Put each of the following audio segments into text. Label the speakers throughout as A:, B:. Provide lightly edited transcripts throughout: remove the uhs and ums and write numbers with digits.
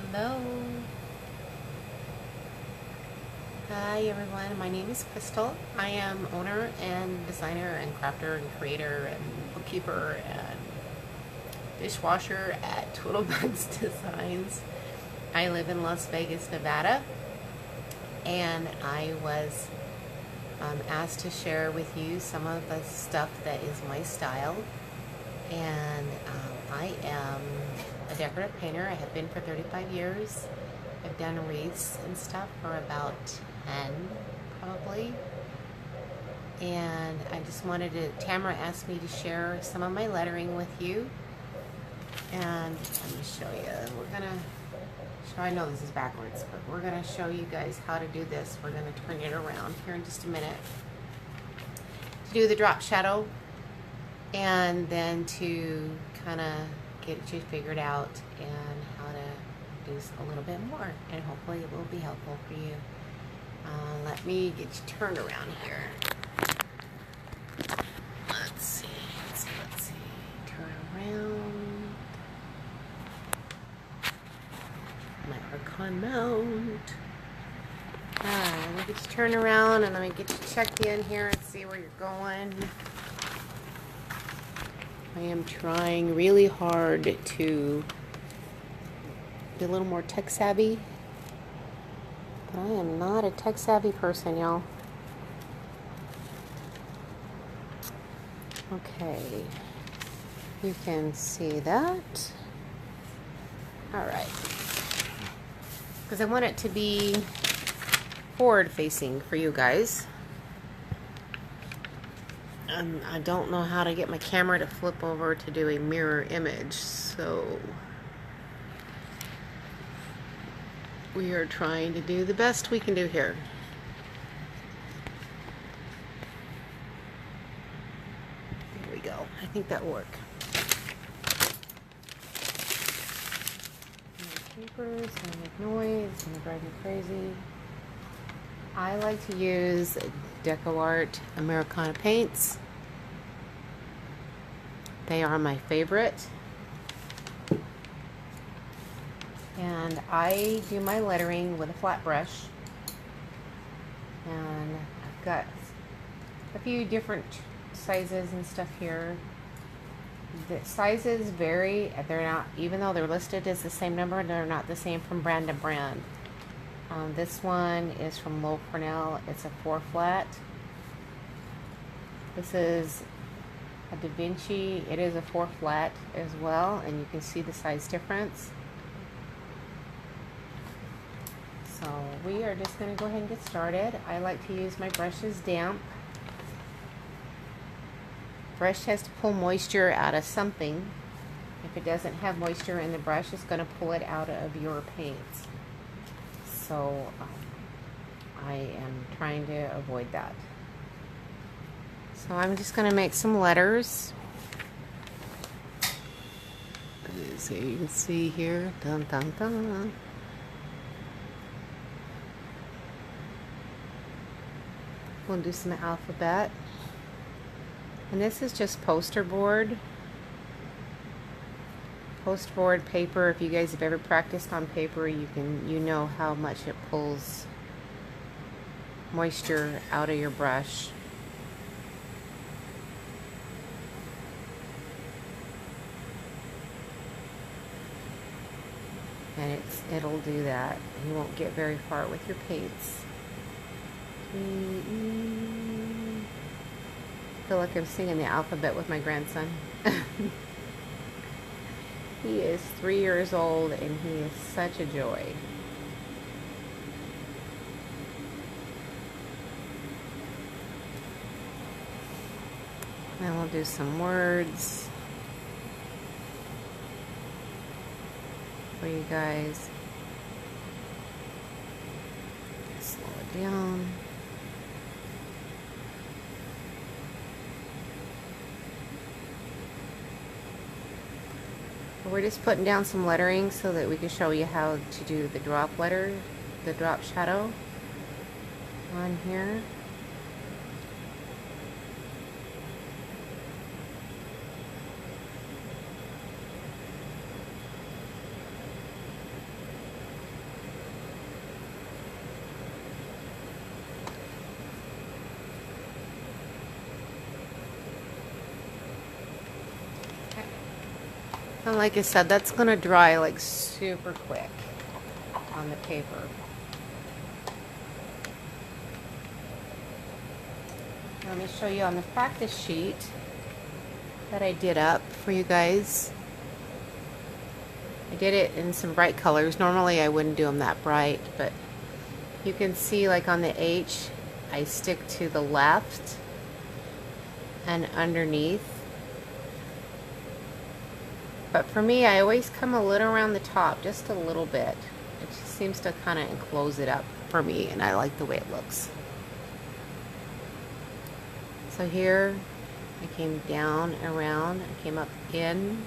A: Hello. Hi everyone, my name is Crystal. I am owner and designer and crafter and creator and bookkeeper and dishwasher at Twiddlebugz Designz. I live in Las Vegas, Nevada, and I was asked to share with you some of the stuff that is my style. And I am a decorative painter. I have been for 35 years. I've done wreaths and stuff for about 10 probably. And I just wanted to, Tamara asked me to share some of my lettering with you. And let me show you. We're gonna show, I know this is backwards, but we're gonna show you guys how to do this. We're gonna turn it around here in just a minute. To do the drop shadow, and then to kind of get you figured out and how to do a little bit more, and hopefully it will be helpful for you. Let me get you turned around here. Let's see. Turn around. My Archon mount. Let me get you turned around and let me get you checked in here and see where you're going. I am trying really hard to be a little more tech savvy, but I am not a tech savvy person, y'all. Okay, you can see that. All right, because I want it to be forward facing for you guys. I don't know how to get my camera to flip over to do a mirror image, so we are trying to do the best we can do here. There we go. I think that'll work. Papers and make noise and drive me crazy. I like to use DecoArt Americana paints. They are my favorite. And I do my lettering with a flat brush. And I've got a few different sizes and stuff here. The sizes vary. They're not, even though they're listed as the same number, they're not the same from brand to brand. This one is from Low Cornell. It's a 4 flat. This is a Da Vinci. It is a 4 flat as well, and you can see the size difference. So we are just going to go ahead and get started. I like to use my brushes damp. Brush has to pull moisture out of something. If it doesn't have moisture in the brush, it's going to pull it out of your paints. So I am trying to avoid that. So I'm just going to make some letters. So you can see here. Dun, dun, dun. We'll do some alphabet. And this is just poster board. Poster board paper. If you guys have ever practiced on paper, you know how much it pulls moisture out of your brush. And it'll do that. You won't get very far with your paints. I feel like I'm singing the alphabet with my grandson. He is 3 years old and he is such a joy. Then we'll do some words for you guys. Slow it down. We're just putting down some lettering so that we can show you how to do the drop letter, the drop shadow on here. And like I said, that's going to dry like super quick on the paper. Let me show you on the practice sheet that I did up for you guys. I did it in some bright colors. Normally I wouldn't do them that bright, but you can see like on the H, I stick to the left and underneath. But for me, I always come a little around the top, just a little bit. It just seems to kind of enclose it up for me, and I like the way it looks. So here, I came down, around, I came up in,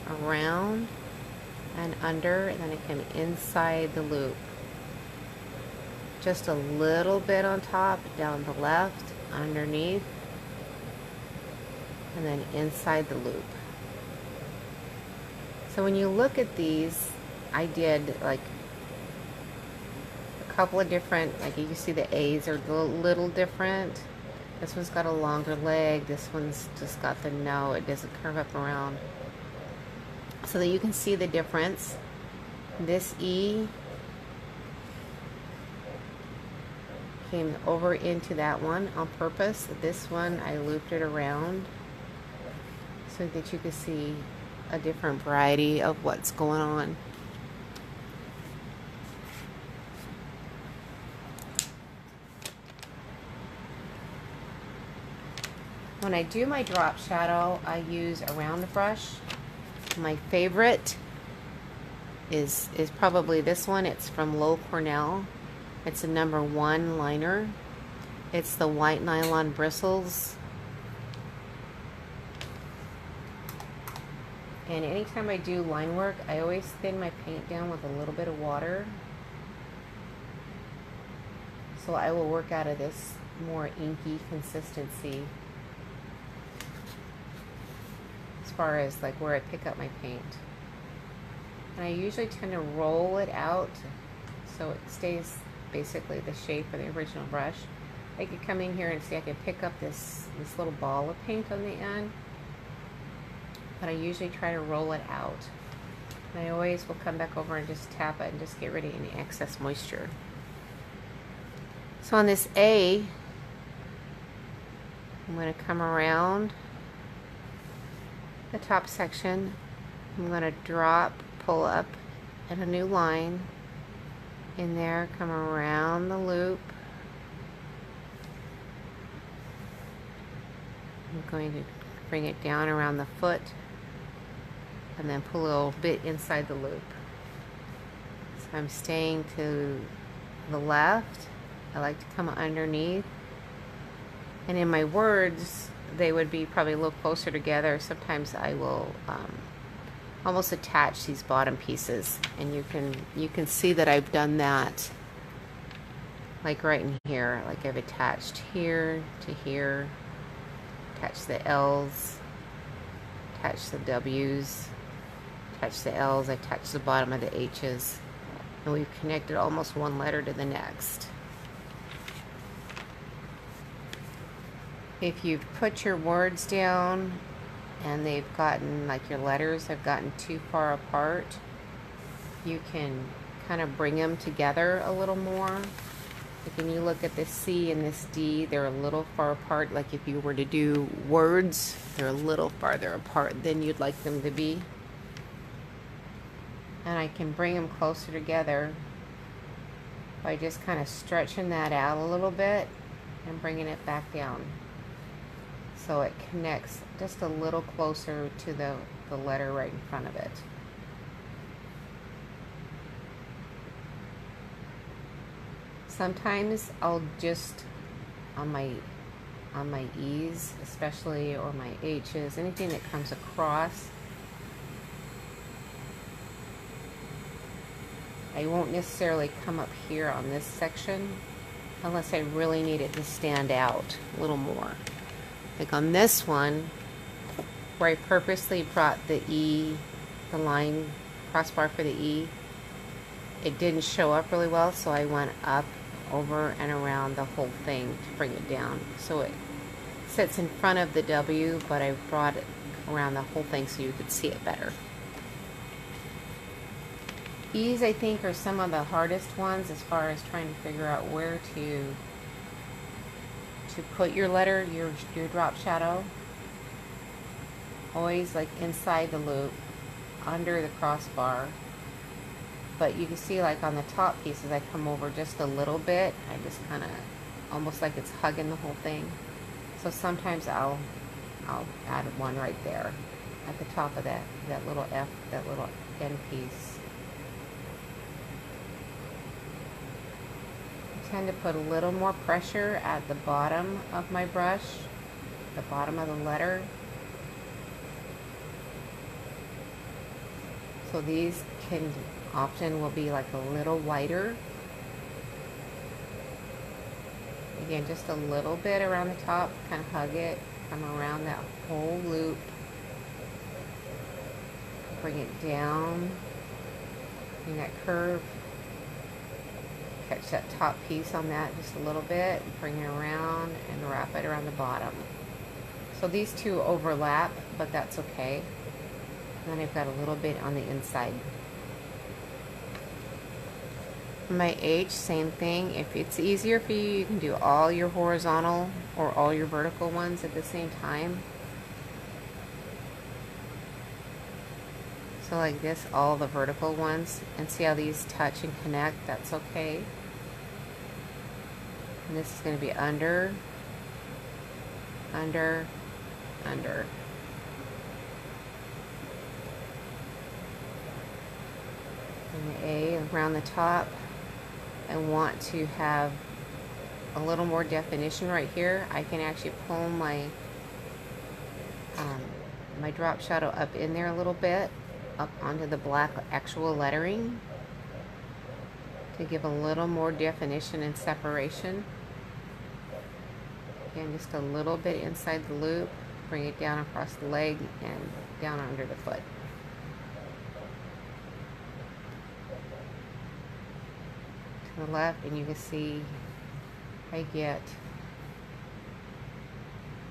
A: around, and under, and then I came inside the loop. Just a little bit on top, down the left, underneath, and then inside the loop. So when you look at these, I did like a couple of different, like you can see the A's are a little different. This one's got a longer leg, this one's just got the no, it doesn't curve up around. So that you can see the difference. This E came over into that one on purpose. This one I looped it around so that you could see a different variety of what's going on. When I do my drop shadow, I use a round brush. My favorite is probably this one. It's from Low Cornell. It's a #1 liner. It's the white nylon bristles. And anytime I do line work, I always thin my paint down with a little bit of water. So I will work out of this more inky consistency as far as like where I pick up my paint. And I usually tend to roll it out so it stays basically the shape of the original brush. I could come in here and see I can pick up this little ball of paint on the end, but I usually try to roll it out. And I always will come back over and just tap it and just get rid of any excess moisture. So on this A, I'm going to come around the top section. I'm going to drop, pull up at a new line in there, come around the loop. I'm going to bring it down around the foot and then pull a little bit inside the loop. So I'm staying to the left. I like to come underneath. And in my words, they would be probably a little closer together. Sometimes I will almost attach these bottom pieces, and you can see that I've done that like right in here. Like I've attached here to here, attach the L's, attach the W's, attach the L's, attach the bottom of the H's, and we've connected almost one letter to the next. If you've put your words down and they've gotten, like your letters have gotten too far apart, you can kind of bring them together a little more. Like when you look at this C and this D, they're a little far apart. Like if you were to do words, they're a little farther apart than you'd like them to be. And I can bring them closer together by just kind of stretching that out a little bit and bringing it back down. So it connects just a little closer to the letter right in front of it. Sometimes I'll just, on my E's especially, or my H's, anything that comes across, I won't necessarily come up here on this section unless I really need it to stand out a little more. Like on this one, where I purposely brought the E, the line crossbar for the E, it didn't show up really well, so I went up, over, and around the whole thing to bring it down. So it sits in front of the W, but I brought it around the whole thing so you could see it better. These, I think, are some of the hardest ones as far as trying to figure out where to put your letter, your drop shadow. Always like inside the loop, under the crossbar. But you can see, like on the top pieces, I come over just a little bit. I just kind of, almost like it's hugging the whole thing. So sometimes I'll add one right there at the top of that little F, that little end piece. I tend to put a little more pressure at the bottom of my brush, the bottom of the letter. So these often will be like a little whiter. Again, just a little bit around the top, kind of hug it, come around that whole loop, bring it down, bring that curve, catch that top piece on that just a little bit, bring it around and wrap it around the bottom. So these two overlap, but that's okay. And then I've got a little bit on the inside. My H, same thing. If it's easier for you, you can do all your horizontal or all your vertical ones at the same time. So like this, all the vertical ones, and see how these touch and connect. That's okay. And this is going to be under, under, under. And the A around the top. I want to have a little more definition right here. I can actually pull my my drop shadow up in there a little bit, up onto the black actual lettering, to give a little more definition and separation. Again, just a little bit inside the loop, bring it down across the leg and down under the foot. To the left, and you can see I get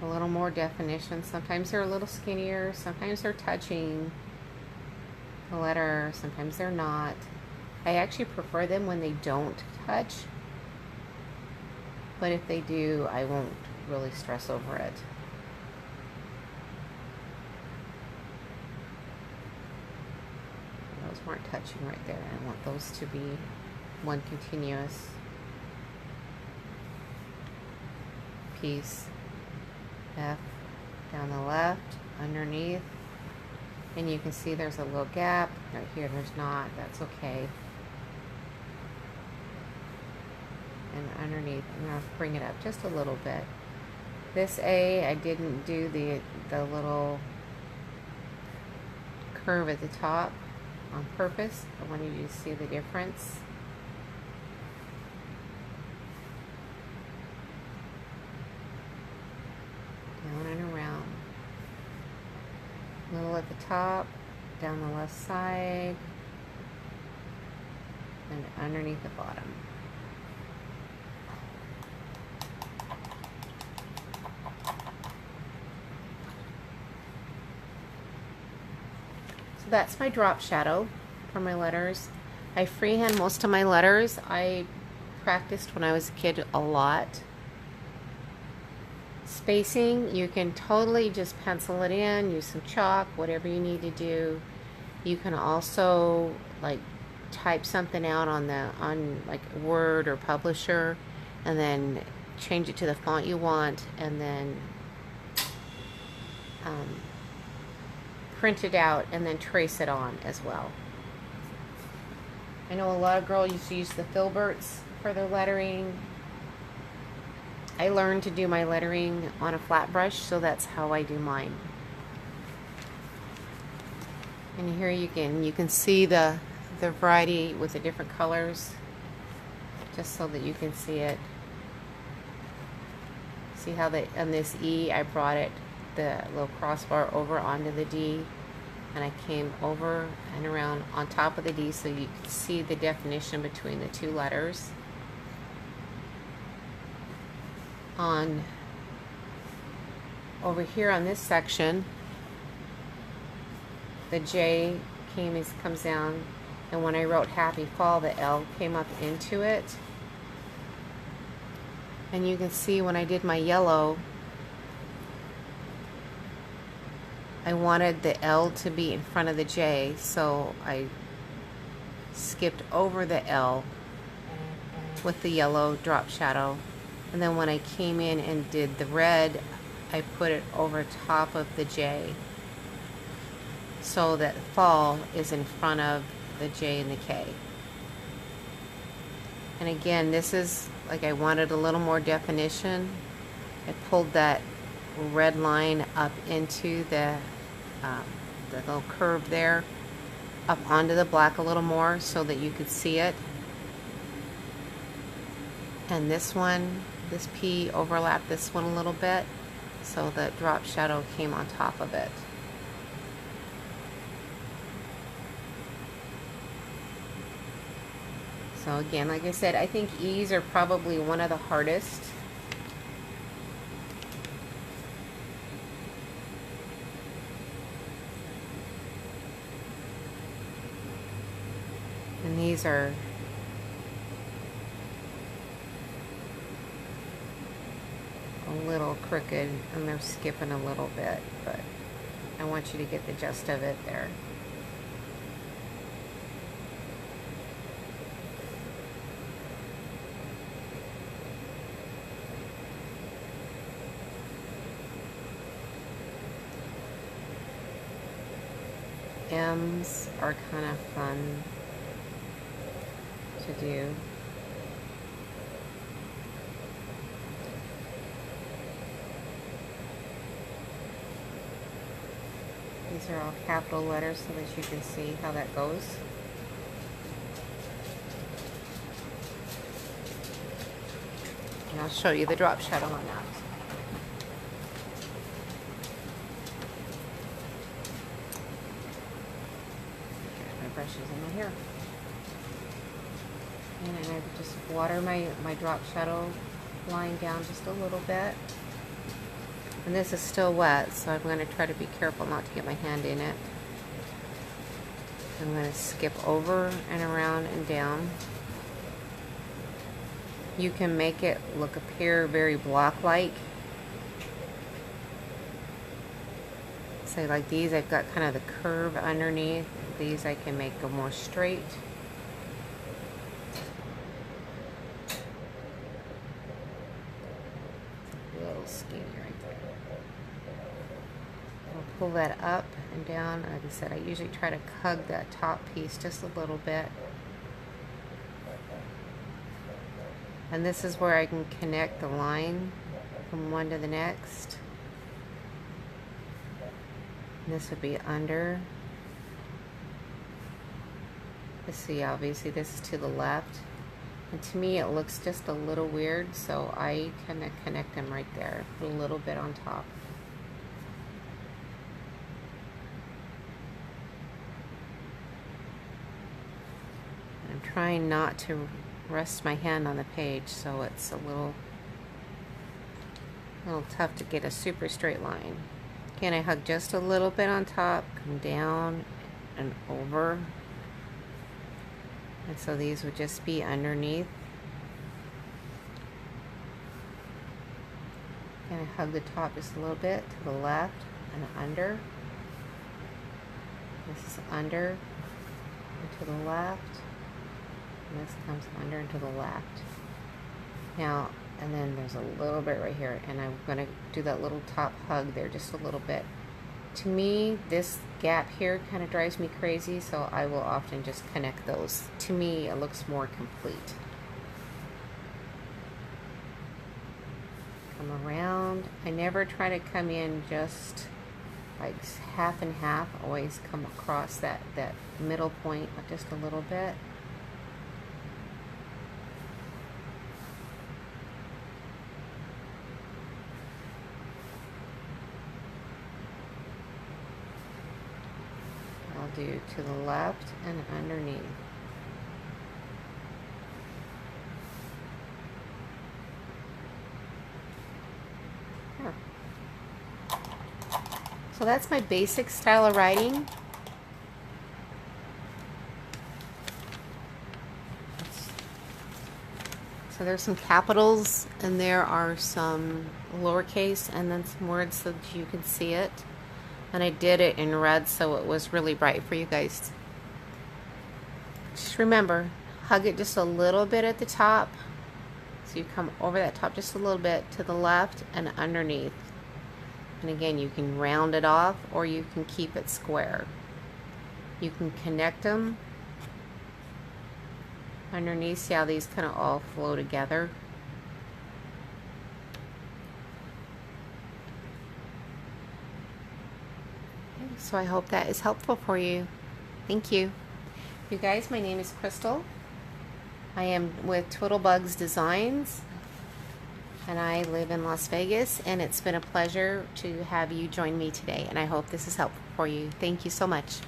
A: a little more definition. Sometimes they're a little skinnier, sometimes they're touching the letter, sometimes they're not. I actually prefer them when they don't touch, but if they do, I won't really stress over it. Those weren't touching right there. I want those to be one continuous piece. F down the left, underneath, and you can see there's a little gap right here. There's not. That's okay. And underneath, I'm going to bring it up just a little bit. This A, I didn't do the little curve at the top on purpose. I wanted you to see the difference. Down and around. A little at the top, down the left side, and underneath the bottom. So that's my drop shadow for my letters. I freehand most of my letters. I practiced when I was a kid a lot. Spacing, you can totally just pencil it in, use some chalk, whatever you need to do. You can also like type something out on like Word or Publisher, and then change it to the font you want, and then print it out and then trace it on as well. I know a lot of girls used to use the filberts for their lettering. I learned to do my lettering on a flat brush, so that's how I do mine. And here you can see the variety with the different colors, just so that you can see it. See how on this E, I brought it, the little crossbar over onto the D, and I came over and around on top of the D, so you can see the definition between the two letters. Over here on this section, the J comes down And when I wrote Happy Fall, the L came up into it. And you can see when I did my yellow, I wanted the L to be in front of the J, so I skipped over the L with the yellow drop shadow. And then when I came in and did the red, I put it over top of the J so that fall is in front of the J and the K. And again, this is like I wanted a little more definition. I pulled that red line up into the little curve there, up onto the black a little more so that you could see it. And this one, this P overlapped this one a little bit, so the drop shadow came on top of it. So again, like I said, I think E's are probably one of the hardest. And these are a little crooked and they're skipping a little bit, but I want you to get the gist of it there. M's are kind of fun to do. These are all capital letters so that you can see how that goes. And I'll show you the drop shadow on that. Brushes in my hair. And I just water my drop shadow line down just a little bit. And this is still wet, so I'm going to try to be careful not to get my hand in it. I'm going to skip over and around and down. You can make it appear very block-like. So like these, I've got kind of the curve underneath. These I can make them more straight. A little skinny right there. I'll pull that up and down. Like I said, I usually try to hug that top piece just a little bit. And this is where I can connect the line from one to the next. And this would be under. See, obviously this is to the left, and to me it looks just a little weird, so I kind of connect them right there, put a little bit on top. I'm trying not to rest my hand on the page, so it's a little tough to get a super straight line. Again, I hug just a little bit on top, come down and over. And so these would just be underneath. And I hug the top just a little bit to the left and under. This is under and to the left. And this comes under and to the left. Now, and then there's a little bit right here. And I'm going to do that little top hug there just a little bit. To me, this gap here kind of drives me crazy, so I will often just connect those. To me, it looks more complete. Come around. I never try to come in just like half and half. Always come across that middle point just a little bit. Do to the left and underneath. Here. So that's my basic style of writing. So there's some capitals and there are some lowercase and then some words so that you can see it. And I did it in red so it was really bright for you guys. Just remember, hug it just a little bit at the top. So you come over that top just a little bit to the left and underneath. And again, you can round it off or you can keep it square. You can connect them underneath. See how these kind of all flow together? Okay, so I hope that is helpful for you. Thank you. You guys, my name is Crystal. I am with Twiddlebugz Designz and I live in Las Vegas, and it's been a pleasure to have you join me today, and I hope this is helpful for you. Thank you so much.